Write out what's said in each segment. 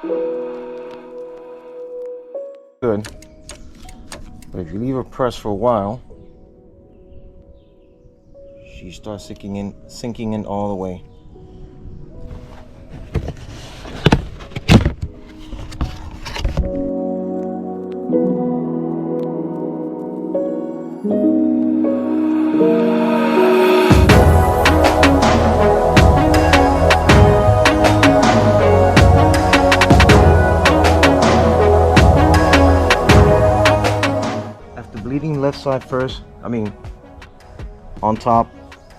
Good. But if you leave her pressed for a while, she starts sinking in all the way. Bleeding left side first, on top,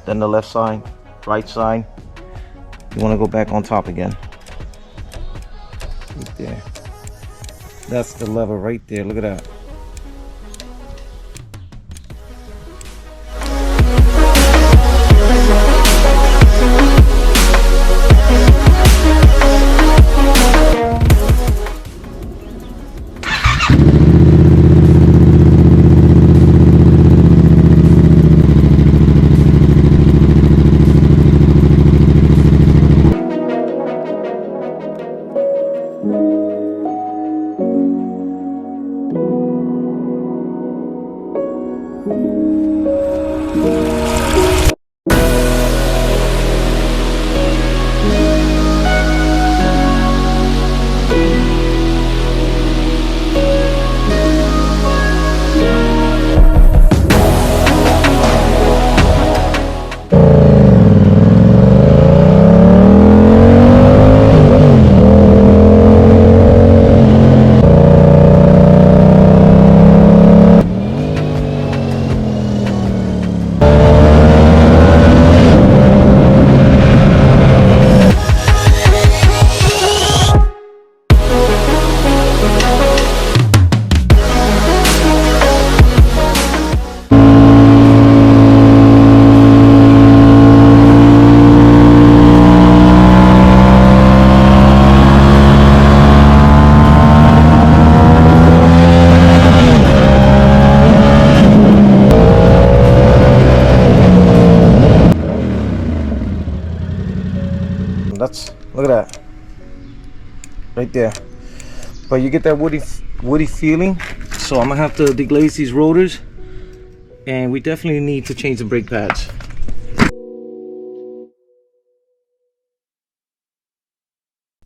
then the left side, right side. You want to go back on top again. Right there. That's the lever right there. Look at that. Look at that right there, but you get that woody feeling. So I'm gonna have to deglaze these rotors, and we definitely need to change the brake pads.